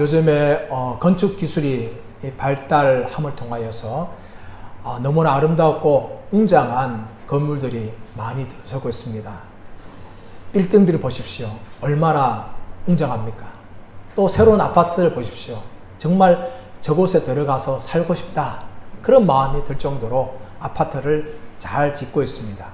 요즘에 건축 기술이 발달함을 통하여서 너무나 아름답고 웅장한 건물들이 많이 들어서고 있습니다. 빌딩들을 보십시오. 얼마나 웅장합니까? 또 새로운 아파트를 보십시오. 정말 저곳에 들어가서 살고 싶다. 그런 마음이 들 정도로 아파트를 잘 짓고 있습니다.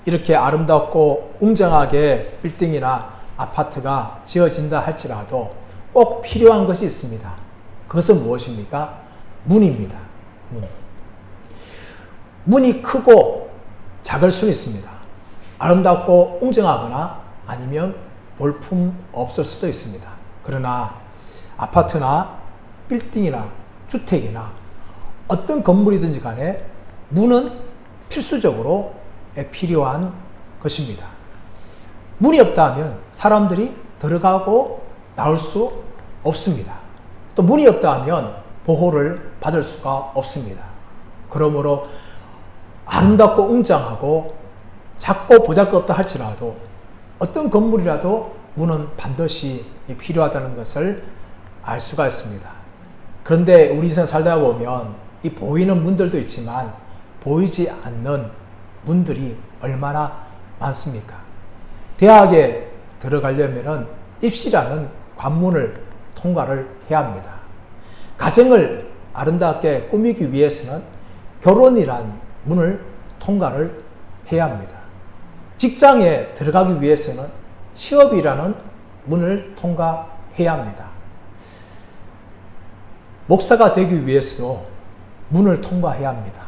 이렇게 아름답고 웅장하게 빌딩이나 아파트가 지어진다 할지라도 꼭 필요한 것이 있습니다. 그것은 무엇입니까? 문입니다. 문이 크고 작을 수는 있습니다. 아름답고 웅장하거나 아니면 볼품 없을 수도 있습니다. 그러나 아파트나 빌딩이나 주택이나 어떤 건물이든지 간에 문은 필수적으로 필요한 것입니다. 문이 없다면 사람들이 들어가고 나올 수 없습니다. 또 문이 없다면 보호를 받을 수가 없습니다. 그러므로 아름답고 웅장하고 작고 보잘것없다 할지라도 어떤 건물이라도 문은 반드시 필요하다는 것을 알 수가 있습니다. 그런데 우리 인생 살다 보면 이 보이는 문들도 있지만 보이지 않는 문들이 얼마나 많습니까? 대학에 들어가려면 입시라는 관문을 통과를 해야 합니다. 가정을 아름답게 꾸미기 위해서는 결혼이란 문을 통과를 해야 합니다. 직장에 들어가기 위해서는 취업이라는 문을 통과해야 합니다. 목사가 되기 위해서도 문을 통과해야 합니다.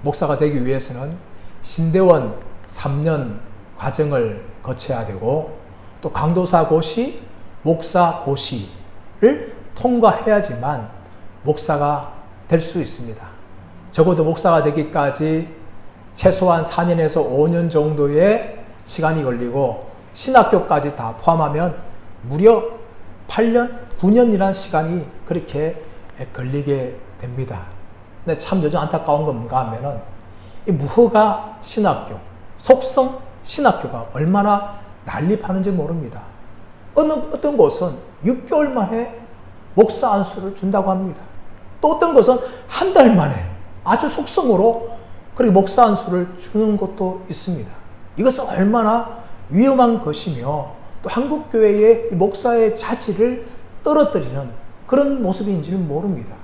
목사가 되기 위해서는 신대원 3년 과정을 거쳐야 되고 또 강도사 고시, 목사 고시를 통과해야지만 목사가 될 수 있습니다. 적어도 목사가 되기까지 최소한 4년에서 5년 정도의 시간이 걸리고 신학교까지 다 포함하면 무려 8년, 9년이라는 시간이 그렇게 걸리게 됩니다. 근데 참 요즘 안타까운 건 뭔가 하면은 이 무허가 신학교, 속성 신학교가 얼마나 난립하는지 모릅니다. 어떤 곳은 6개월 만에 목사 안수를 준다고 합니다. 또 어떤 곳은 한 달 만에 아주 속성으로 그렇게 목사 안수를 주는 것도 있습니다. 이것은 얼마나 위험한 것이며 또 한국교회의 목사의 자질을 떨어뜨리는 그런 모습인지는 모릅니다.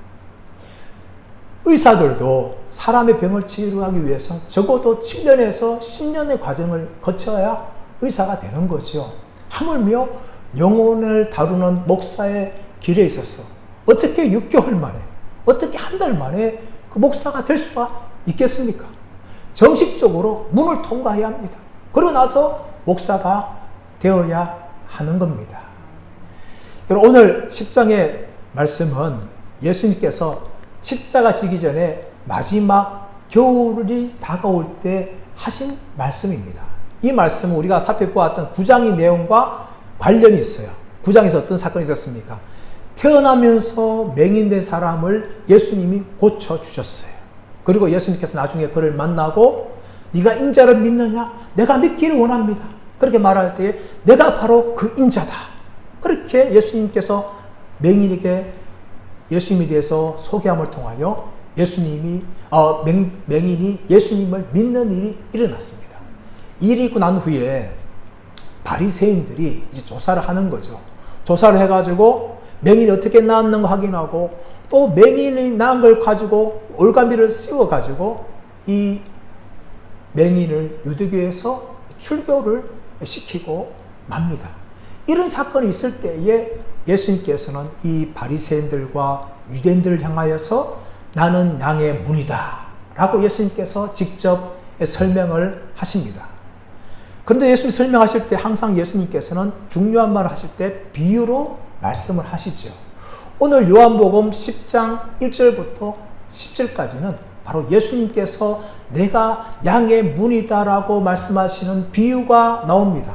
의사들도 사람의 병을 치료하기 위해서 적어도 7년에서 10년의 과정을 거쳐야 의사가 되는 거죠. 하물며 영혼을 다루는 목사의 길에 있어서 어떻게 6개월 만에, 어떻게 한 달 만에 그 목사가 될 수가 있겠습니까? 정식적으로 문을 통과해야 합니다. 그러고 나서 목사가 되어야 하는 겁니다. 오늘 10장의 말씀은 예수님께서 십자가 지기 전에 마지막 겨울이 다가올 때 하신 말씀입니다. 이 말씀은 우리가 살펴보았던 9장의 내용과 관련이 있어요. 9장에서 어떤 사건이 있었습니까? 태어나면서 맹인된 사람을 예수님이 고쳐주셨어요. 그리고 예수님께서 나중에 그를 만나고 네가 인자를 믿느냐? 내가 믿기를 원합니다. 그렇게 말할 때 내가 바로 그 인자다. 그렇게 예수님께서 맹인에게 예수님에 대해서 소개함을 통하여 맹인이 예수님을 믿는 일이 일어났습니다. 이 일이 있고 난 후에 바리새인들이 이제 조사를 하는 거죠. 조사를 해가지고 맹인이 어떻게 나았는가 확인하고 또 맹인이 낳은 걸 가지고 올가미를 씌워가지고 이 맹인을 유대교에서 출교를 시키고 맙니다. 이런 사건이 있을 때에 예수님께서는 이 바리새인들과 유대인들을 향하여서 나는 양의 문이다 라고 예수님께서 직접 설명을 하십니다. 그런데 예수님 설명하실 때 항상 예수님께서는 중요한 말을 하실 때 비유로 말씀을 하시죠. 오늘 요한복음 10장 1절부터 10절까지는 바로 예수님께서 내가 양의 문이다라고 말씀하시는 비유가 나옵니다.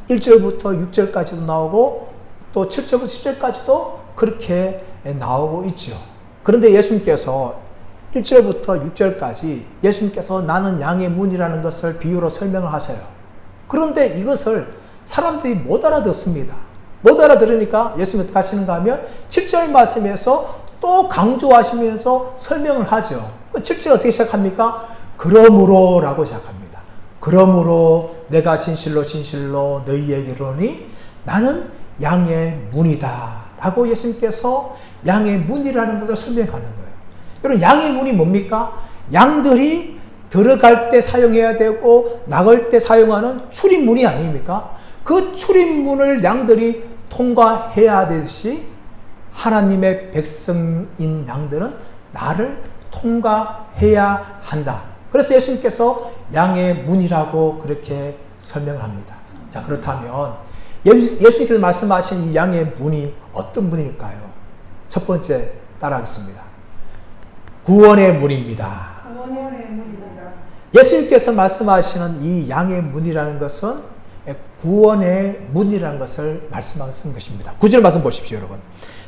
1절부터 6절까지도 나오고 또 7절부터 10절까지도 그렇게 나오고 있죠. 그런데 예수님께서 1절부터 6절까지 예수님께서 나는 양의 문이라는 것을 비유로 설명을 하세요. 그런데 이것을 사람들이 못 알아듣습니다. 못 알아들으니까 예수님 어떻게 하시는가 하면 7절 말씀에서 또 강조하시면서 설명을 하죠. 7절 어떻게 시작합니까? 그러므로 라고 시작합니다. 그러므로 내가 진실로 진실로 너희에게 이르노니 나는 양의 문이다 라고 예수님께서 양의 문이라는 것을 설명하는 거예요. 여러분, 양의 문이 뭡니까? 양들이 들어갈 때 사용해야 되고 나갈 때 사용하는 출입문이 아닙니까? 그 출입문을 양들이 통과해야 되듯이 하나님의 백성인 양들은 나를 통과해야 한다. 그래서 예수님께서 양의 문이라고 그렇게 설명을 합니다. 자, 그렇다면 예수님께서 말씀하신 이 양의 문이 어떤 문일까요? 첫 번째 따라하겠습니다. 구원의 문입니다. 예수님께서 말씀하시는 이 양의 문이라는 것은 구원의 문이라는 것을 말씀하신 것입니다. 9절 말씀 보십시오, 여러분.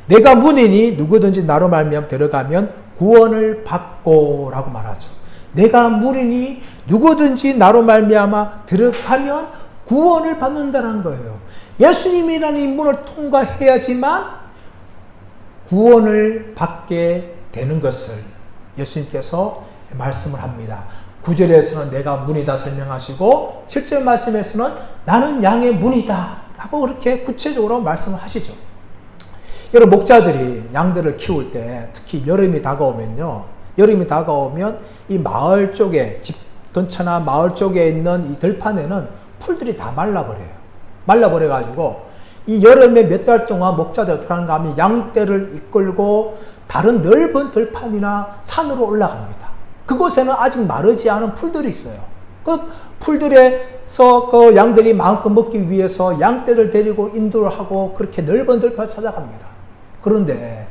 내가 문이니 누구든지 나로 말미암아 들어가면 구원을 받고 라고 말하죠. 내가 문이니 누구든지 나로 말미암아 들어가면 구원을 받는다는 거예요. 예수님이라는 이 문을 통과해야지만 구원을 받게 되는 것을 예수님께서 말씀을 합니다. 9절에서는 내가 문이다 설명하시고 7절 말씀에서는 나는 양의 문이다 라고 그렇게 구체적으로 말씀을 하시죠. 여러분, 목자들이 양들을 키울 때 특히 여름이 다가오면 이 마을 쪽에, 집 근처나 마을 쪽에 있는 이 들판에는 풀들이 다 말라버려가지고 이 여름에 몇 달 동안 목자들이 어떻게 하는가 하면 양떼를 이끌고 다른 넓은 들판이나 산으로 올라갑니다. 그곳에는 아직 마르지 않은 풀들이 있어요. 그 풀들에서 그 양들이 마음껏 먹기 위해서 양떼를 데리고 인도를 하고 그렇게 넓은 들판을 찾아갑니다. 그런데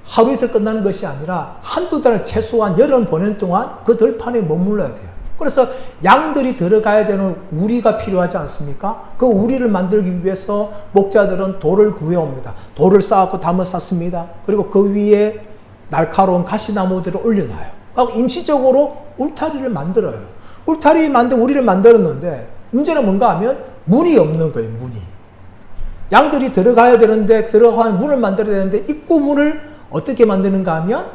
하루 이틀 끝나는 것이 아니라 한두 달, 최소한 여름 보낸 동안 그 들판에 머물러야 돼요. 그래서 양들이 들어가야 되는 우리가 필요하지 않습니까? 그 우리를 만들기 위해서 목자들은 돌을 구해옵니다. 돌을 쌓고 담을 쌓습니다. 그리고 그 위에 날카로운 가시나무들을 올려놔요. 그리고 임시적으로 울타리를 만들어요. 울타리 우리를 만들었는데 문제는 뭔가 하면 문이 없는 거예요. 문이. 양들이 들어가야 되는데 들어가는 문을 만들어야 되는데 입구 문을 어떻게 만드는가 하면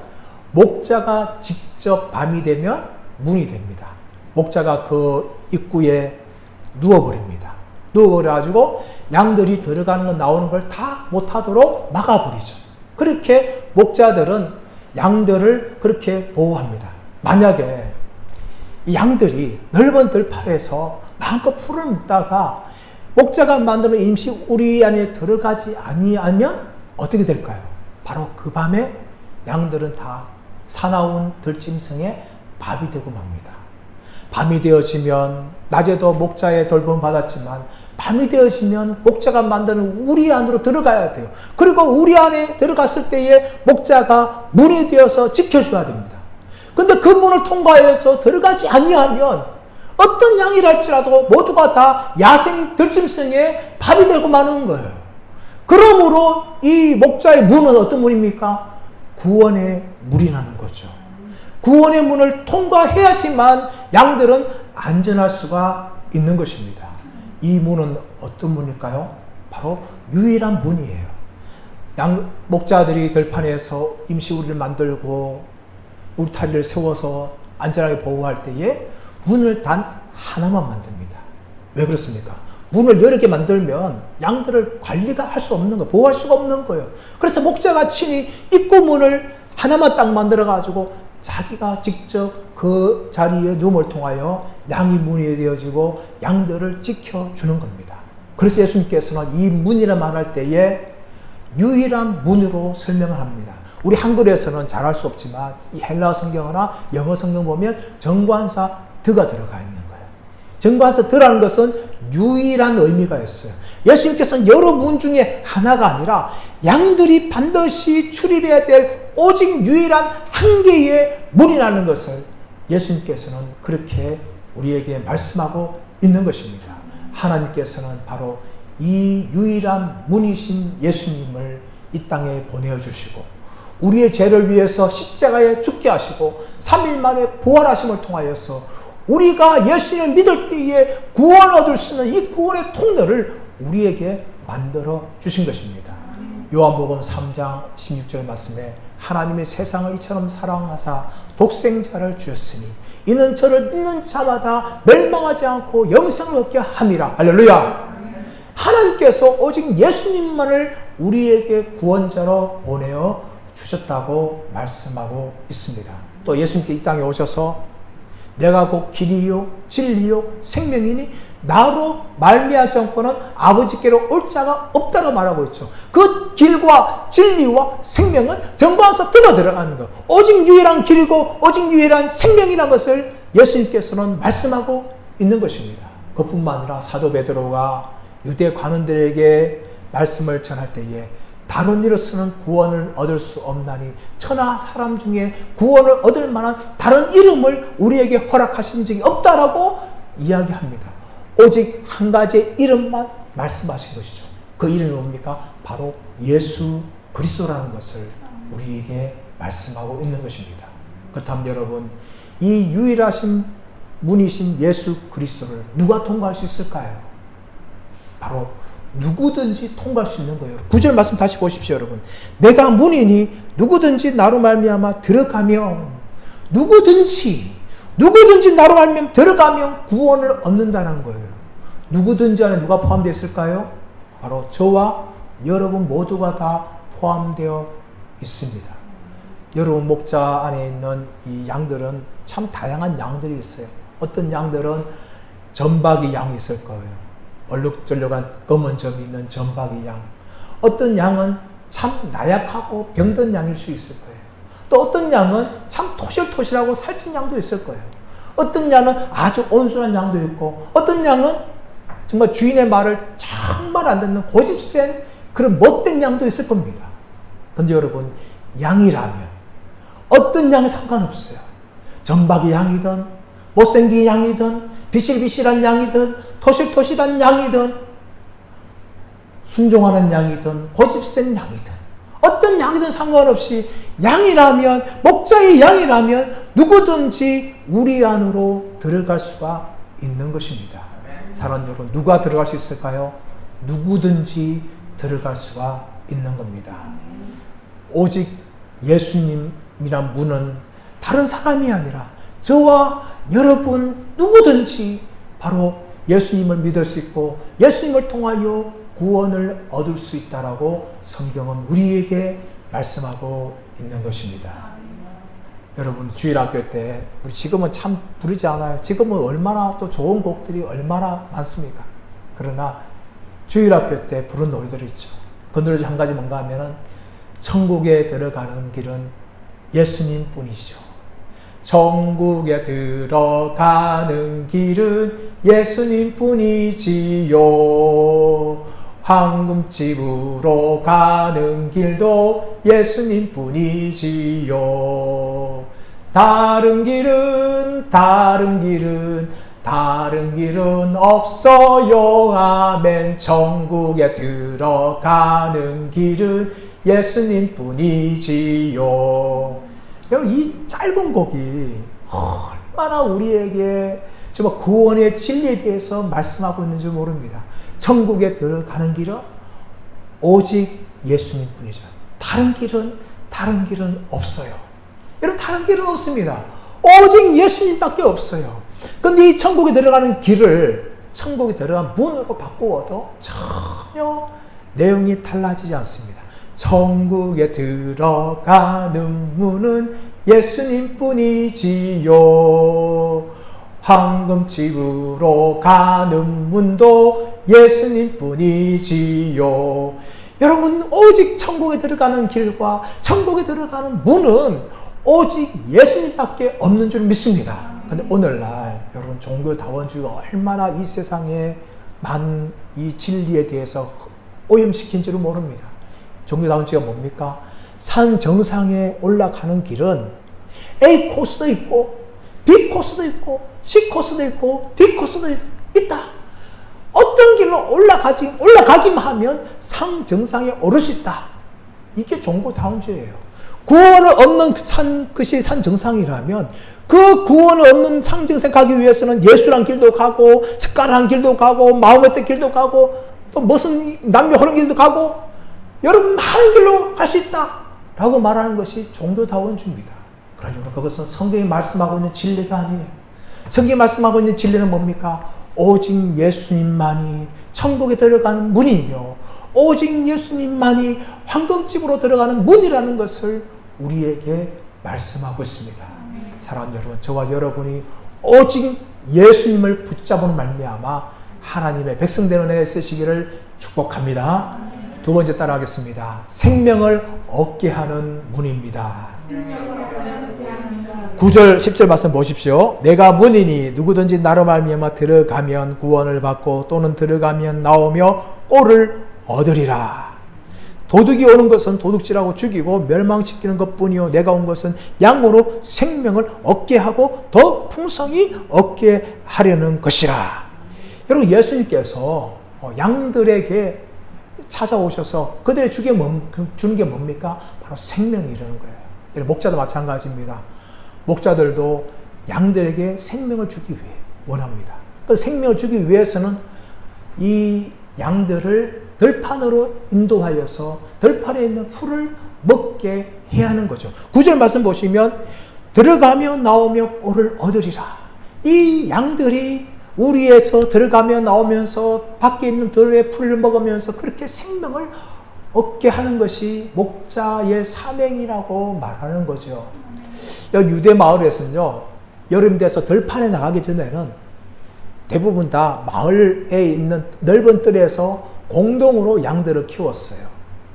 목자가 직접 밤이 되면 문이 됩니다. 목자가 그 입구에 누워버립니다. 누워버려가지고 양들이 들어가는 것 나오는 걸 다 못하도록 막아버리죠. 그렇게 목자들은 양들을 그렇게 보호합니다. 만약에 이 양들이 넓은 들판에서 마음껏 풀을 먹다가 목자가 만드는 임시 우리 안에 들어가지 아니하면 어떻게 될까요? 바로 그 밤에 양들은 다 사나운 들짐승의 밥이 되고 맙니다. 밤이 되어지면 낮에도 목자의 돌봄을 받았지만 밤이 되어지면 목자가 만드는 우리 안으로 들어가야 돼요. 그리고 우리 안에 들어갔을 때에 목자가 문이 되어서 지켜줘야 됩니다. 근데 그 문을 통과해서 들어가지 아니하면 어떤 양이랄지라도 모두가 다 야생 들짐승의 밥이 되고 마는 거예요. 그러므로 이 목자의 문은 어떤 문입니까? 구원의 문이라는 거죠. 구원의 문을 통과해야지만 양들은 안전할 수가 있는 것입니다. 이 문은 어떤 문일까요? 바로 유일한 문이에요. 목자들이 들판에서 임시 우리를 만들고 울타리를 세워서 안전하게 보호할 때에 문을 단 하나만 만듭니다. 왜 그렇습니까? 문을 여러 개 만들면 양들을 관리가 할 수 없는 거예요. 보호할 수가 없는 거예요. 그래서 목자가 친히 입구 문을 하나만 딱 만들어가지고 자기가 직접 그 자리에 누움을 통하여 양이 문이 되어지고 양들을 지켜주는 겁니다. 그래서 예수님께서는 이 문이라 말할 때에 유일한 문으로 설명을 합니다. 우리 한글에서는 잘할 수 없지만 이 헬라어 성경이나 영어 성경 보면 정관사 드가 들어가 있는 거예요. 정관사 드라는 것은 유일한 의미가 있어요. 예수님께서는 여러 문 중에 하나가 아니라 양들이 반드시 출입해야 될 오직 유일한 한 개의 문이라는 것을 예수님께서는 그렇게 우리에게 말씀하고 있는 것입니다. 하나님께서는 바로 이 유일한 문이신 예수님을 이 땅에 보내주시고 우리의 죄를 위해서 십자가에 죽게 하시고 3일 만에 부활하심을 통하여서 우리가 예수님을 믿을 때에 구원을 얻을 수 있는 이 구원의 통로를 우리에게 만들어 주신 것입니다. 요한복음 3장 16절 말씀에 하나님의 세상을 이처럼 사랑하사 독생자를 주셨으니 이는 저를 믿는 자마다 멸망하지 않고 영생을 얻게 함이라. 할렐루야. 하나님께서 오직 예수님만을 우리에게 구원자로 보내어 주셨다고 말씀하고 있습니다. 또 예수님께 이 땅에 오셔서 내가 곧 길이요 진리요 생명이니 나로 말미암지 않고는 아버지께로 올 자가 없다고 말하고 있죠. 그 길과 진리와 생명은 정보안서 들어 들어가는 것. 오직 유일한 길이고 오직 유일한 생명이라는 것을 예수님께서는 말씀하고 있는 것입니다. 그뿐만 아니라 사도 베드로가 유대 관원들에게 말씀을 전할 때에 다른 이로서는 구원을 얻을 수 없나니 천하 사람 중에 구원을 얻을 만한 다른 이름을 우리에게 허락하신 적이 없다라고 이야기합니다. 오직 한 가지의 이름만 말씀하신 것이죠. 그 이름이 뭡니까? 바로 예수 그리스도라는 것을 우리에게 말씀하고 있는 것입니다. 그렇다면 여러분, 이 유일하신 분이신 예수 그리스도를 누가 통과할 수 있을까요? 바로 누구든지 통과할 수 있는 거예요. 9절 말씀 다시 보십시오, 여러분. 내가 문이니 누구든지 나로 말미암아 들어가면 누구든지 나로 말미암아 들어가면 구원을 얻는다는 거예요. 누구든지 안에 누가 포함되어 있을까요? 바로 저와 여러분 모두가 다 포함되어 있습니다. 여러분 목자 안에 있는 이 양들은 참 다양한 양들이 있어요. 어떤 양들은 점박이 양이 있을 거예요. 얼룩덜룩한 검은 점이 있는 점박이 양. 어떤 양은 참 나약하고 병든 양일 수 있을 거예요. 또 어떤 양은 참 토실토실하고 살찐 양도 있을 거예요. 어떤 양은 아주 온순한 양도 있고, 어떤 양은 정말 주인의 말을 정말 안 듣는 고집센 그런 못된 양도 있을 겁니다. 근데 여러분, 양이라면 어떤 양이 상관없어요. 점박이 양이든 못생긴 양이든 비실비실한 양이든 토실토실한 양이든 순종하는 양이든 고집센 양이든 어떤 양이든 상관없이 양이라면, 목자의 양이라면 누구든지 우리 안으로 들어갈 수가 있는 것입니다. 사랑하는 여러분, 누가 들어갈 수 있을까요? 누구든지 들어갈 수가 있는 겁니다. 오직 예수님이란 분은 다른 사람이 아니라 저와 여러분 누구든지 바로 예수님을 믿을 수 있고 예수님을 통하여 구원을 얻을 수 있다라고 성경은 우리에게 말씀하고 있는 것입니다. 여러분, 주일학교 때 우리 지금은 참 부르지 않아요. 지금은 얼마나 또 좋은 곡들이 얼마나 많습니까? 그러나 주일학교 때 부른 노래들이 있죠. 그 노래 중 한 가지 뭔가 하면은 천국에 들어가는 길은 예수님 뿐이시죠. 천국에 들어가는 길은 예수님 뿐이지요. 황금집으로 가는 길도 예수님 뿐이지요. 다른 길은 없어요. 아멘. 천국에 들어가는 길은 예수님 뿐이지요. 여러분, 이 짧은 곡이 얼마나 우리에게 정말 구원의 진리에 대해서 말씀하고 있는지 모릅니다. 천국에 들어가는 길은 오직 예수님 뿐이죠. 다른 길은 없어요. 여러분, 다른 길은 없습니다. 오직 예수님밖에 없어요. 그런데 이 천국에 들어가는 길을 천국에 들어간 문으로 바꾸어도 전혀 내용이 달라지지 않습니다. 천국에 들어가는 문은 예수님 뿐이지요. 황금집으로 가는 문도 예수님 뿐이지요. 여러분, 오직 천국에 들어가는 길과 천국에 들어가는 문은 오직 예수님밖에 없는 줄 믿습니다. 근데 오늘날 여러분, 종교다원주의가 얼마나 이 세상에 많은 이 진리에 대해서 오염시킨 줄을 모릅니다. 종교다원주의가 뭡니까? 산 정상에 올라가는 길은 A 코스도 있고 B 코스도 있고 C 코스도 있고 D 코스도 있다. 어떤 길로 올라가기만 하면 산 정상에 오를 수 있다. 이게 종교다원주의예요. 구원을 얻는 것이 산 정상이라면 그 구원을 얻는 산 정상 가기 위해서는 예수란 길도 가고, 습관한 길도 가고, 마음의 뜻 길도 가고, 또 무슨 남녀 하는 길도 가고 여러분 많은 길로 갈 수 있다 라고 말하는 것이 종교다원주의입니다. 그러나 그것은 성경이 말씀하고 있는 진리가 아니에요. 성경이 말씀하고 있는 진리는 뭡니까? 오직 예수님만이 천국에 들어가는 문이며 오직 예수님만이 황금집으로 들어가는 문이라는 것을 우리에게 말씀하고 있습니다. 사랑하는 여러분, 저와 여러분이 오직 예수님을 붙잡은 말미암아 하나님의 백성된 은혜에 쓰시기를 축복합니다. 두 번째 따라하겠습니다. 생명을 얻게 하는 문입니다. 9절 10절 말씀 보십시오. 내가 문이니 누구든지 나로 말미암아 들어가면 구원을 받고 또는 들어가면 나오며 꼴을 얻으리라. 도둑이 오는 것은 도둑질하고 죽이고 멸망시키는 것뿐이요 내가 온 것은 양으로 생명을 얻게 하고 더 풍성히 얻게 하려는 것이라. 여러분, 예수님께서 양들에게 찾아오셔서 그들의 주는 게 뭡니까? 바로 생명이라는 거예요. 목자도 마찬가지입니다. 목자들도 양들에게 생명을 주기 위해 원합니다. 그 생명을 주기 위해서는 이 양들을 들판으로 인도하여서 들판에 있는 풀을 먹게 해야 하는 거죠. 9절 말씀 보시면 들어가며 나오며 꼴을 얻으리라. 이 양들이 우리에서 들어가며 나오면서 밖에 있는 들의 풀을 먹으면서 그렇게 생명을 얻게 하는 것이 목자의 사명이라고 말하는 거죠. 유대 마을에서는요, 여름 돼서 들판에 나가기 전에는 대부분 다 마을에 있는 넓은 뜰에서 공동으로 양들을 키웠어요.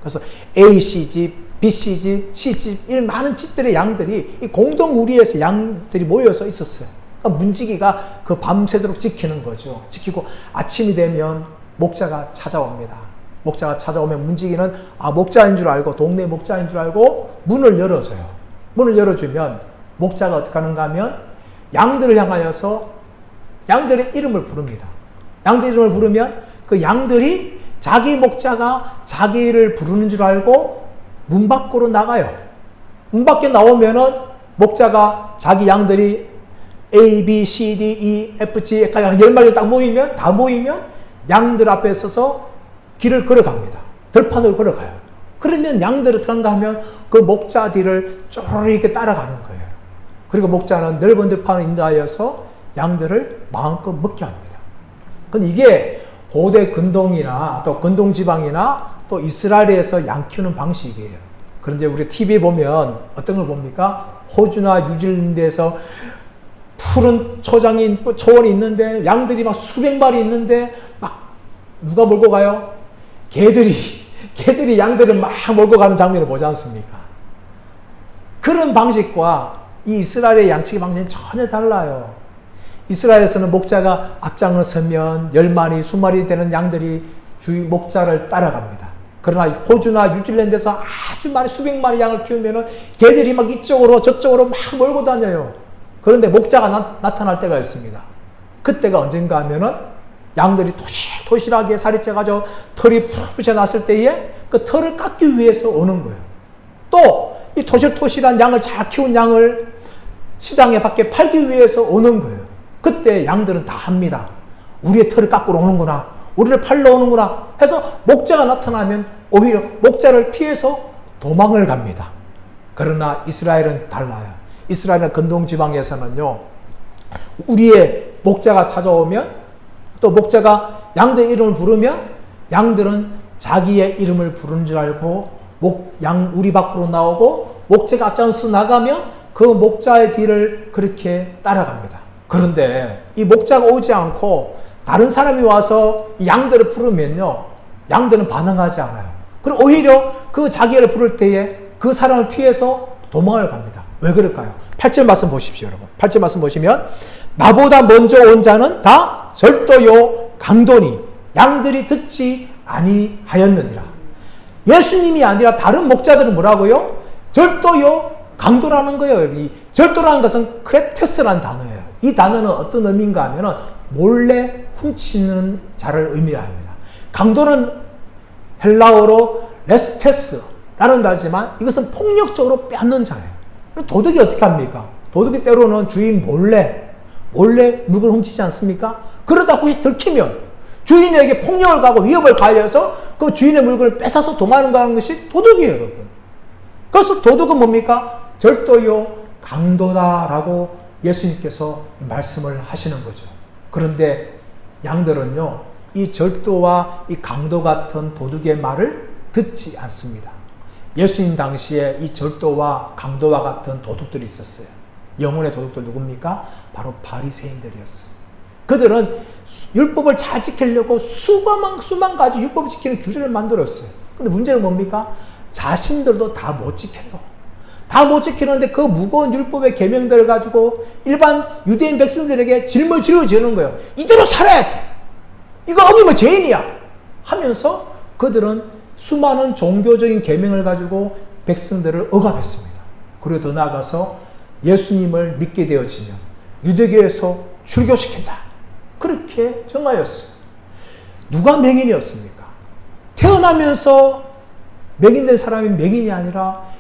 그래서 A씨집, B씨집, C집, 이런 많은 집들의 양들이 이 공동 우리에서 양들이 모여서 있었어요. 그러니까 문지기가 그 밤새도록 지키는 거죠. 지키고 아침이 되면 목자가 찾아옵니다. 목자가 찾아오면 문지기는 목자인 줄 알고, 동네 목자인 줄 알고 문을 열어줘요. 문을 열어주면 목자가 어떻게 하는가 하면 양들을 향하여서 양들의 이름을 부릅니다. 양들의 이름을 부르면 그 양들이 자기 목자가 자기를 부르는 줄 알고 문 밖으로 나가요. 문 밖에 나오면은 목자가 자기 양들이 A, B, C, D, E, F, G, 10마리 딱 모이면 양들 앞에 서서 길을 걸어갑니다. 들판으로 걸어가요. 그러면 양들이 어떻게 하는가 하면 그 목자 뒤를 쪼르르 이렇게 따라가는 거예요. 그리고 목자는 넓은 들판을 인도하여서 양들을 마음껏 먹게 합니다. 근데 이게 고대 근동이나 또 근동지방이나 또 이스라엘에서 양 키우는 방식이에요. 그런데 우리 TV에 보면 어떤 걸 봅니까? 호주나 뉴질랜드에서 푸른 초원이 있는데 양들이 막 수백 마리 있는데 막 누가 몰고 가요? 개들이 양들을 막 몰고 가는 장면을 보지 않습니까? 그런 방식과 이 이스라엘의 양치기 방식은 전혀 달라요. 이스라엘에서는 목자가 앞장을 서면 10마리, 20마리 되는 양들이 주위 목자를 따라갑니다. 그러나 호주나 뉴질랜드에서 아주 많이 수백 마리 양을 키우면은 개들이 막 이쪽으로 저쪽으로 막 몰고 다녀요. 그런데 목자가 나타날 때가 있습니다. 그때가 언젠가 하면은 양들이 토실토실하게 살이 쪄가지고 털이 푸르푸르 났을 때에 그 털을 깎기 위해서 오는 거예요. 또 이 토실토실한 양을 잘 키운 양을 시장에 밖에 팔기 위해서 오는 거예요. 그때 양들은 다 합니다. 우리의 털을 깎으러 오는구나. 우리를 팔러 오는구나. 해서 목자가 나타나면 오히려 목자를 피해서 도망을 갑니다. 그러나 이스라엘은 달라요. 이스라엘 근동지방에서는요, 우리의 목자가 찾아오면 또 목자가 양들의 이름을 부르면 양들은 자기의 이름을 부르는 줄 알고 양 우리 밖으로 나오고 목자가 앞장서 나가면 그 목자의 뒤를 그렇게 따라갑니다. 그런데 이 목자가 오지 않고 다른 사람이 와서 양들을 부르면요, 양들은 반응하지 않아요. 그리고 오히려 그 자기를 부를 때에 그 사람을 피해서 도망을 갑니다. 왜 그럴까요? 8절 말씀 보십시오, 여러분. 8절 말씀 보시면 나보다 먼저 온 자는 다 절도요 강도니 양들이 듣지 아니하였느니라. 예수님이 아니라 다른 목자들은 뭐라고요? 절도요 강도라는 거예요. 이 절도라는 것은 크레테스라는 단어예요. 이 단어는 어떤 의미인가 하면은 몰래 훔치는 자를 의미합니다. 강도는 헬라어로 레스테스라는 단어지만 이것은 폭력적으로 빼앗는 자예요. 도둑이 어떻게 합니까? 도둑이 때로는 주인 몰래 물건을 훔치지 않습니까? 그러다 혹시 들키면 주인에게 폭력을 가하고 위협을 가해서 그 주인의 물건을 뺏어서 도망가는 것이 도둑이에요, 여러분. 그래서 도둑은 뭡니까? 절도요, 강도다라고 예수님께서 말씀을 하시는 거죠. 그런데 양들은요, 이 절도와 이 강도 같은 도둑의 말을 듣지 않습니다. 예수님 당시에 이 절도와 강도와 같은 도둑들이 있었어요. 영혼의 도둑들 누굽니까? 바로 바리새인들이었어요. 그들은 율법을 잘 지키려고 수만 가지 율법을 지키는 규례를 만들었어요. 근데 문제는 뭡니까? 자신들도 다 못 지켜요. 다 못 지키는데 그 무거운 율법의 계명들을 가지고 일반 유대인 백성들에게 짊어지는 거예요. 이대로 살아야 돼. 이거 어기면 죄인이야. 하면서 그들은 수많은 종교적인 계명을 가지고 백성들을 억압했습니다. 그리고 더 나아가서 예수님을 믿게 되어지면 유대교에서 출교시킨다. 그렇게 정하였어요. 누가 맹인이었습니까? 태어나면서 맹인된 사람이 맹인이 아니라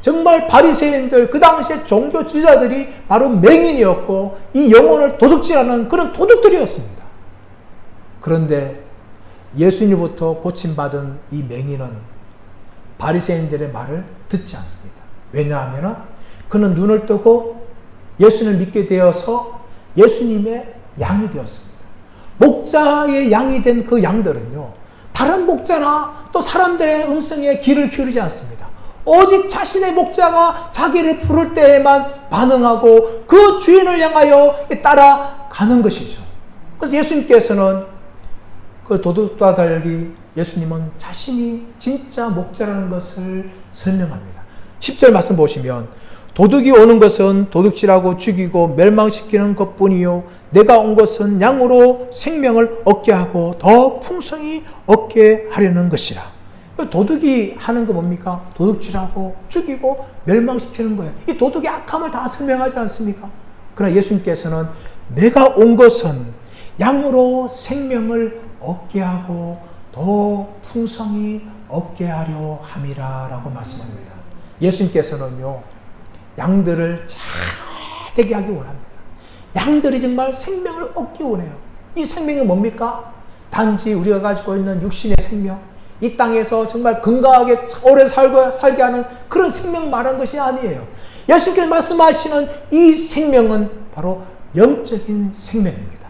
정말 바리새인들, 그 당시에 종교 지도자들이 바로 맹인이었고 이 영혼을 도둑질하는 그런 도둑들이었습니다. 그런데 예수님부터 고침받은 이 맹인은 바리새인들의 말을 듣지 않습니다. 왜냐하면 그는 눈을 뜨고 예수님을 믿게 되어서 예수님의 양이 되었습니다. 목자의 양이 된 그 양들은요, 다른 목자나 또 사람들의 음성에 귀를 기울이지 않습니다. 오직 자신의 목자가 자기를 부를 때에만 반응하고 그 주인을 향하여 따라가는 것이죠. 그래서 예수님께서는 그 도둑과 달리 예수님은 자신이 진짜 목자라는 것을 설명합니다. 10절 말씀 보시면 도둑이 오는 것은 도둑질하고 죽이고 멸망시키는 것뿐이요 내가 온 것은 양으로 생명을 얻게 하고 더 풍성히 얻게 하려는 것이라. 도둑이 하는 거 뭡니까? 도둑질하고 죽이고 멸망시키는 거예요. 이 도둑의 악함을 다 설명하지 않습니까? 그러나 예수님께서는 내가 온 것은 양으로 생명을 얻게 하고 더 풍성히 얻게 하려 함이라 라고 말씀합니다. 예수님께서는요, 양들을 잘 되게 하기 원합니다. 양들이 정말 생명을 얻기 원해요. 이 생명이 뭡니까? 단지 우리가 가지고 있는 육신의 생명, 이 땅에서 정말 건강하게 오래 살게 하는 그런 생명 말한 것이 아니에요. 예수님께서 말씀하시는 이 생명은 바로 영적인 생명입니다.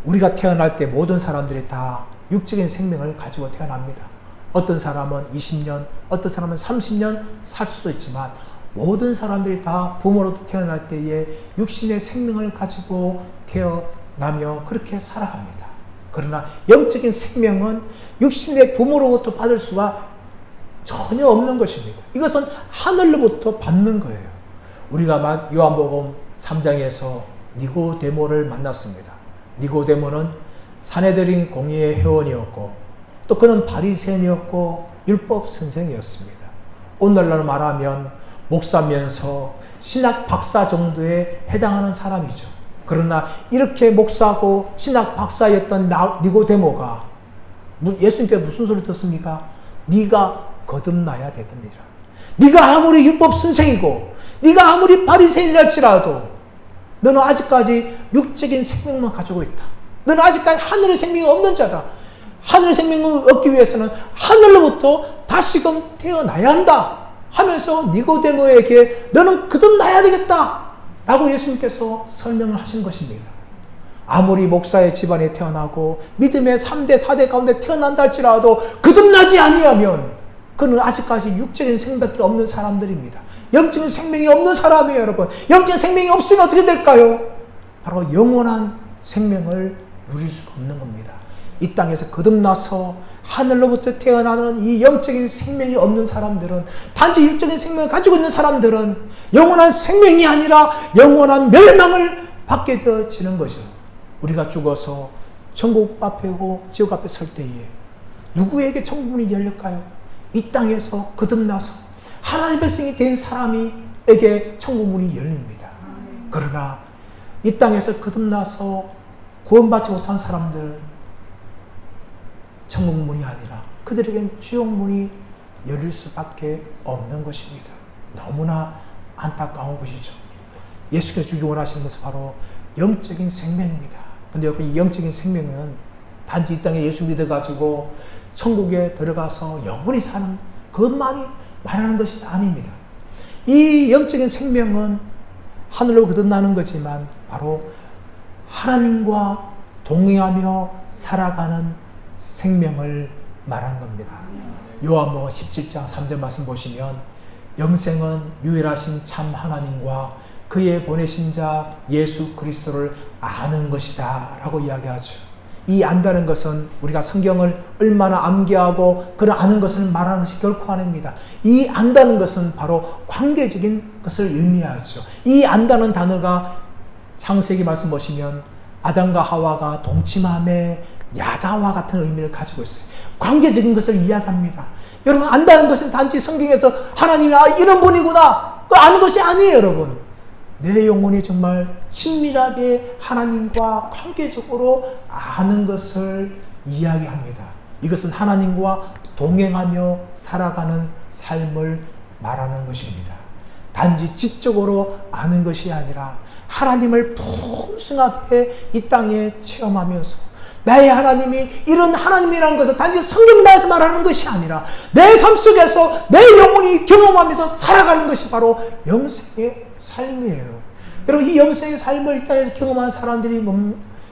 우리가 태어날 때 모든 사람들이 다 육적인 생명을 가지고 태어납니다. 어떤 사람은 20년, 어떤 사람은 30년 살 수도 있지만 모든 사람들이 다 부모로부터 태어날 때에 육신의 생명을 가지고 태어나며 그렇게 살아갑니다. 그러나 영적인 생명은 육신의 부모로부터 받을 수가 전혀 없는 것입니다. 이것은 하늘로부터 받는 거예요. 우리가 요한복음 3장에서 니고데모를 만났습니다. 니고데모는 사내들인 공의의 회원이었고 또 그는 바리새인이었고 율법 선생이었습니다. 오늘날 말하면 목사면서 신학 박사 정도에 해당하는 사람이죠. 그러나 이렇게 목사고 신학 박사였던 니고데모가 예수님께 무슨 소리 듣습니까? 네가 거듭나야 되겠느니라. 네가 아무리 율법 선생이고 네가 아무리 바리새인이랄지라도 너는 아직까지 육적인 생명만 가지고 있다. 너는 아직까지 하늘의 생명이 없는 자다. 하늘의 생명을 얻기 위해서는 하늘로부터 다시금 태어나야 한다 하면서 니고데모에게 너는 거듭나야 되겠다 라고 예수님께서 설명을 하신 것입니다. 아무리 목사의 집안에 태어나고 믿음의 3대 4대 가운데 태어난다 할지라도 거듭나지 아니하면 그는 아직까지 육적인 생명밖에 없는 사람들입니다. 영적인 생명이 없는 사람이에요, 여러분. 영적인 생명이 없으면 어떻게 될까요? 바로 영원한 생명을 누릴 수가 없는 겁니다. 이 땅에서 거듭나서 하늘로부터 태어나는 이 영적인 생명이 없는 사람들은, 단지 육적인 생명을 가지고 있는 사람들은 영원한 생명이 아니라 영원한 멸망을 받게 되어지는 거죠. 우리가 죽어서 천국 앞에고 지옥 앞에 설 때에 누구에게 천국문이 열릴까요? 이 땅에서 거듭나서 하나님의 백성이 된 사람에게 천국문이 열립니다. 그러나 이 땅에서 거듭나서 구원받지 못한 사람들, 천국문이 아니라 그들에겐 지옥문이 열릴 수밖에 없는 것입니다. 너무나 안타까운 것이죠. 예수께서 주기 원하시는 것은 바로 영적인 생명입니다. 근데 여러분, 이 영적인 생명은 단지 이 땅에 예수 믿어가지고 천국에 들어가서 영원히 사는 그것만이 말하는 것이 아닙니다. 이 영적인 생명은 하늘로 거듭나는 거지만 바로 하나님과 동행하며 살아가는 생명을 말하는 겁니다. 요한복음 17장 3절 말씀 보시면 영생은 유일하신 참 하나님과 그의 보내신 자 예수 그리스도를 아는 것이다 라고 이야기하죠. 이 안다는 것은 우리가 성경을 얼마나 암기하고 그런 아는 것을 말하는 것이 결코 아닙니다. 이 안다는 것은 바로 관계적인 것을 의미하죠. 이 안다는 단어가 창세기 말씀 보시면 아담과 하와가 동침함에 야다와 같은 의미를 가지고 있어요. 관계적인 것을 이야기합니다. 여러분, 안다는 것은 단지 성경에서 하나님이 이런 분이구나 그 아는 것이 아니에요. 여러분, 내 영혼이 정말 친밀하게 하나님과 관계적으로 아는 것을 이야기합니다. 이것은 하나님과 동행하며 살아가는 삶을 말하는 것입니다. 단지 지적으로 아는 것이 아니라 하나님을 풍성하게 이 땅에 체험하면서 나의 하나님이 이런 하나님이라는 것을 단지 성경만에서 말하는 것이 아니라 내 삶 속에서 내 영혼이 경험하면서 살아가는 것이 바로 영생의 삶이에요. 여러분, 이 영생의 삶을 이 땅에서 경험한 사람들이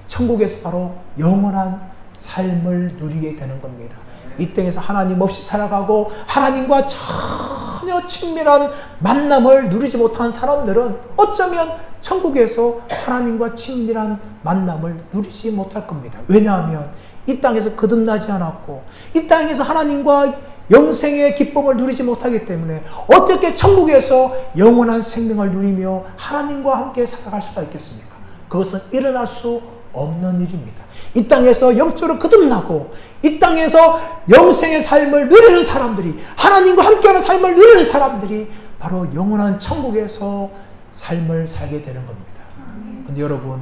천국에서 바로 영원한 삶을 누리게 되는 겁니다. 이 땅에서 하나님 없이 살아가고 하나님과 전혀 친밀한 만남을 누리지 못한 사람들은 어쩌면 천국에서 하나님과 친밀한 만남을 누리지 못할 겁니다. 왜냐하면 이 땅에서 거듭나지 않았고 이 땅에서 하나님과 영생의 기쁨을 누리지 못하기 때문에 어떻게 천국에서 영원한 생명을 누리며 하나님과 함께 살아갈 수가 있겠습니까? 그것은 일어날 수 없는 일입니다. 이 땅에서 영적으로 거듭나고 이 땅에서 영생의 삶을 누리는 사람들이, 하나님과 함께하는 삶을 누리는 사람들이 바로 영원한 천국에서 삶을 살게 되는 겁니다. 근데 여러분,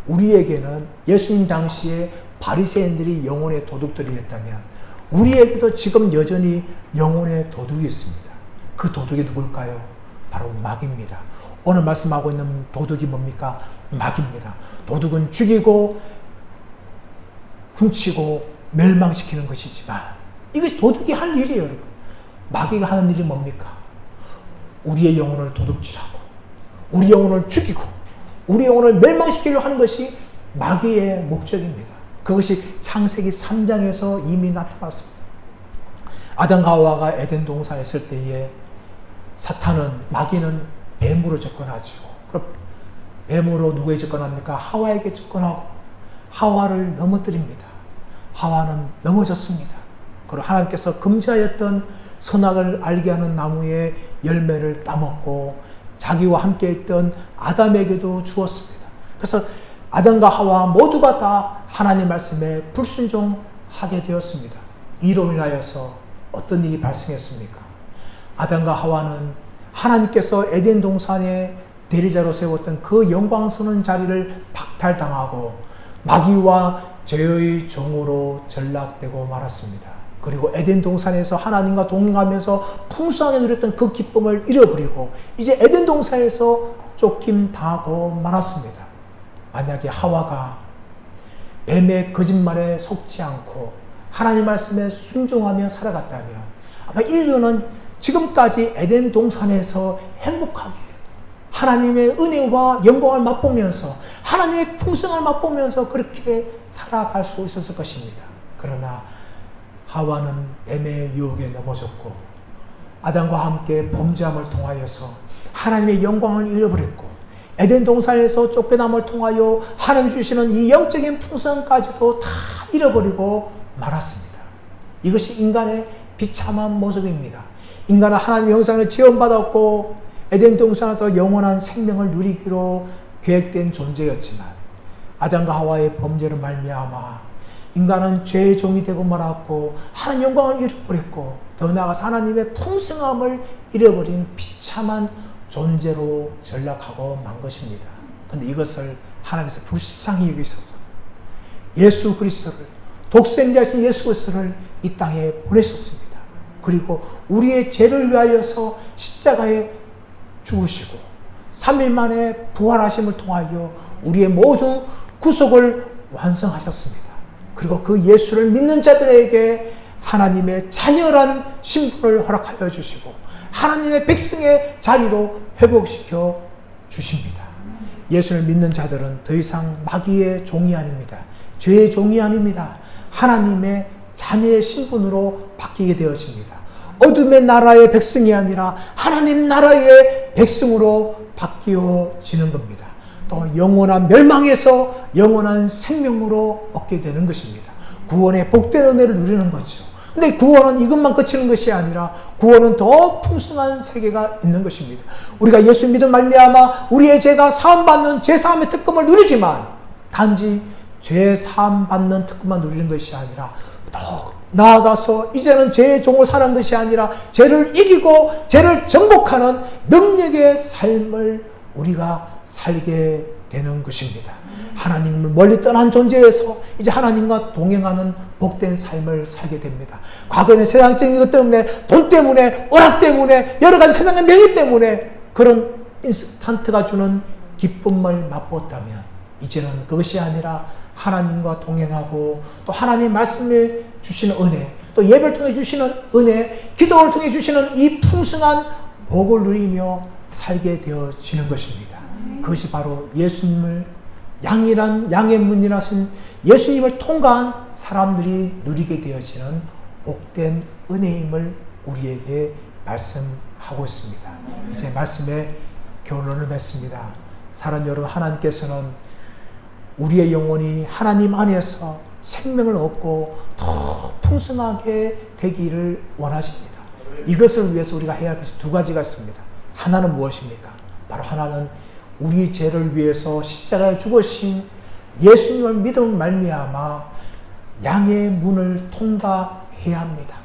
우리에게는 예수님 당시에 바리새인들이 영혼의 도둑들이었다면 우리에게도 지금 여전히 영혼의 도둑이 있습니다. 그 도둑이 누굴까요? 바로 마귀입니다. 오늘 말씀하고 있는 도둑이 뭡니까? 마귀입니다. 도둑은 죽이고 훔치고 멸망시키는 것이지만 이것이 도둑이 할 일이에요. 여러분, 마귀가 하는 일이 뭡니까? 우리의 영혼을 도둑질하고 우리 영혼을 죽이고 우리 영혼을 멸망시키려고 하는 것이 마귀의 목적입니다. 그것이 창세기 3장에서 이미 나타났습니다. 아담과 하와가 에덴 동산에 있을 때에 사탄은, 마귀는 뱀으로 접근하죠. 그럼 뱀으로 누구에게 접근합니까? 하와에게 접근하고 하와를 넘어뜨립니다. 하와는 넘어졌습니다. 그리고 하나님께서 금지하였던 선악을 알게 하는 나무의 열매를 따먹고 자기와 함께 있던 아담에게도 주었습니다. 그래서 아담과 하와 모두가 다 하나님 말씀에 불순종하게 되었습니다. 이로 인하여서 어떤 일이 발생했습니까? 아담과 하와는 하나님께서 에덴 동산에 대리자로 세웠던 그 영광스러운 자리를 박탈당하고 마귀와 죄의 종으로 전락되고 말았습니다. 그리고 에덴 동산에서 하나님과 동행하면서 풍성하게 누렸던 그 기쁨을 잃어버리고 이제 에덴 동산에서 쫓김 당하고 말았습니다. 만약에 하와가 뱀의 거짓말에 속지 않고 하나님 말씀에 순종하며 살아갔다면 아마 인류는 지금까지 에덴 동산에서 행복하게 하나님의 은혜와 영광을 맛보면서 하나님의 풍성을 맛보면서 그렇게 살아갈 수 있었을 것입니다. 그러나 하와는 뱀의 유혹에 넘어졌고 아담과 함께 범죄함을 통하여서 하나님의 영광을 잃어버렸고 에덴 동산에서 쫓겨남을 통하여 하나님 주시는 이 영적인 풍성까지도 다 잃어버리고 말았습니다. 이것이 인간의 비참한 모습입니다. 인간은 하나님의 형상을 지원받았고 에덴 동산에서 영원한 생명을 누리기로 계획된 존재였지만 아담과 하와의 범죄로 말미암아 인간은 죄의 종이 되고 말았고 하나님 영광을 잃어버렸고 더 나아가서 하나님의 풍성함을 잃어버린 비참한 존재로 전락하고 만 것입니다. 그런데 이것을 하나님께서 불쌍히 여기셔서 예수 그리스도를, 독생자이신 예수 그리스도를 이 땅에 보내셨습니다. 그리고 우리의 죄를 위하여서 십자가에 죽으시고 3일 만에 부활하심을 통하여 우리의 모든 구속을 완성하셨습니다. 그리고 그 예수를 믿는 자들에게 하나님의 자녀란 신분을 허락하여 주시고 하나님의 백성의 자리로 회복시켜 주십니다. 예수를 믿는 자들은 더 이상 마귀의 종이 아닙니다. 죄의 종이 아닙니다. 하나님의 자녀의 신분으로 바뀌게 되어집니다. 어둠의 나라의 백성이 아니라 하나님 나라의 백성으로 바뀌어지는 겁니다. 또 영원한 멸망에서 영원한 생명으로 얻게 되는 것입니다. 구원의 복된 은혜를 누리는 거죠. 근데 구원은 이것만 그치는 것이 아니라 구원은 더 풍성한 세계가 있는 것입니다. 우리가 예수 믿음 말미암아 우리의 죄가 사함받는 죄사함의 특권을 누리지만 단지 죄 사함받는 특권만 누리는 것이 아니라 더 나아가서 이제는 죄의 종으로 사는 것이 아니라 죄를 이기고 죄를 정복하는 능력의 삶을 우리가 살게 되는 것입니다. 하나님을 멀리 떠난 존재에서 이제 하나님과 동행하는 복된 삶을 살게 됩니다. 과거에는 세상적인 것 때문에, 돈 때문에, 오락 때문에, 여러 가지 세상의 명예 때문에 그런 인스턴트가 주는 기쁨을 맛보았다면 이제는 그것이 아니라 하나님과 동행하고 또 하나님 말씀에 주시는 은혜, 또 예배를 통해 주시는 은혜, 기도를 통해 주시는 이 풍성한 복을 누리며 살게 되어지는 것입니다. 그것이 바로 예수님을 양의 문이라신 예수님을 통과한 사람들이 누리게 되어지는 복된 은혜임을 우리에게 말씀하고 있습니다. 이제 말씀에 결론을 맺습니다. 사랑하는 여러분, 하나님께서는 우리의 영혼이 하나님 안에서 생명을 얻고 더 풍성하게 되기를 원하십니다. 이것을 위해서 우리가 해야 할 것이 두 가지가 있습니다. 하나는 무엇입니까? 바로 하나는 우리 죄를 위해서 십자가에 죽으신 예수님을 믿음 말미암아 양의 문을 통과해야 합니다.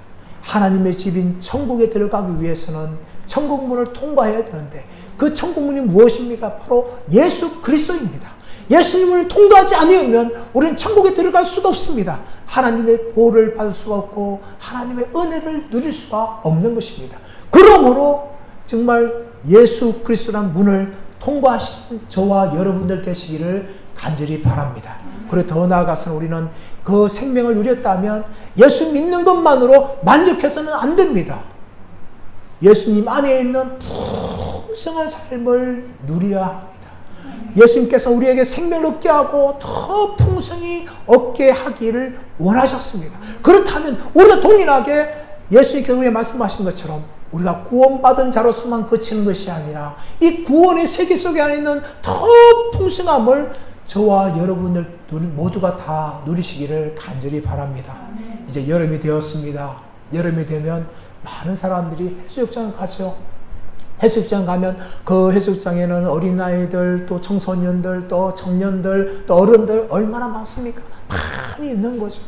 하나님의 집인 천국에 들어가기 위해서는 천국 문을 통과해야 되는데 그 천국 문이 무엇입니까? 바로 예수 그리스도입니다. 예수님을 통과하지 않으면 우리는 천국에 들어갈 수가 없습니다. 하나님의 보호를 받을 수가 없고 하나님의 은혜를 누릴 수가 없는 것입니다. 그러므로 정말 예수 그리스도란 문을 통과하신 저와 여러분들 되시기를 간절히 바랍니다. 그리고 더 나아가서는 우리는 그 생명을 누렸다면 예수 믿는 것만으로 만족해서는 안 됩니다. 예수님 안에 있는 풍성한 삶을 누려야 합니다. 예수님께서 우리에게 생명을 얻게 하고 더 풍성히 얻게 하기를 원하셨습니다. 그렇다면 우리도 동일하게 예수님께서 우리에게 말씀하신 것처럼 우리가 구원받은 자로서만 그치는 것이 아니라 이 구원의 세계 속에 안에 있는 더 풍성함을 저와 여러분들 모두가 다 누리시기를 간절히 바랍니다. 이제 여름이 되었습니다. 여름이 되면 많은 사람들이 해수욕장을 가죠. 해수욕장 가면 그 해수욕장에는 어린아이들, 또 청소년들, 또 청년들, 또 어른들 얼마나 많습니까? 많이 있는 거죠.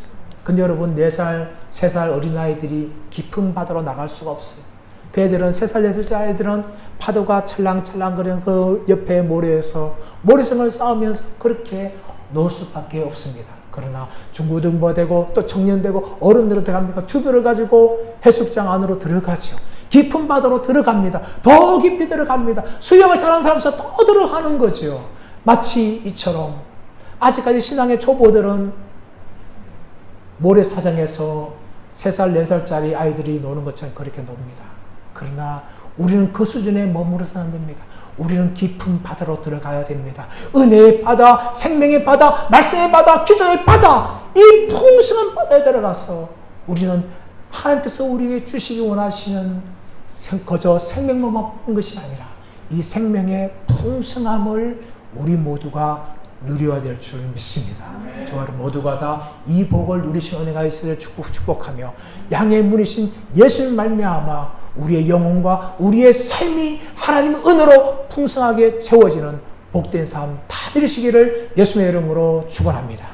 근데 여러분 4살, 3살 어린아이들이 깊은 바다로 나갈 수가 없어요. 그 애들은 3살, 4살 아이들은 파도가 찰랑찰랑거리는 그 옆에 모래에서 모래성을 쌓으면서 그렇게 놀 수밖에 없습니다. 그러나 중고등부되고 또 청년되고 어른들은 들어갑니까? 튜브를 가지고 해수욕장 안으로 들어가죠. 깊은 바다로 들어갑니다. 더 깊이 들어갑니다. 수영을 잘하는 사람에서 더 들어가는 거죠. 마치 이처럼 아직까지 신앙의 초보들은 모래사장에서 3살, 4살짜리 아이들이 노는 것처럼 그렇게 놉니다. 그러나 우리는 그 수준에 머무르서는 안 됩니다. 우리는 깊은 바다로 들어가야 됩니다. 은혜의 바다, 생명의 바다, 말씀의 바다, 기도의 바다, 이 풍성한 바다에 들어가서 우리는 하나님께서 우리에게 주시기 원하시는 거저 생명만 먹는 것이 아니라 이 생명의 풍성함을 우리 모두가 누려야 될 줄 믿습니다. 저와 여러분 모두가 다 이 복을 누리신 은혜가 있으리를 축복하며 양의 문이신 예수님 말미암아 우리의 영혼과 우리의 삶이 하나님의 은혜로 풍성하게 채워지는 복된 삶 다 누리시기를 예수님의 이름으로 축원합니다.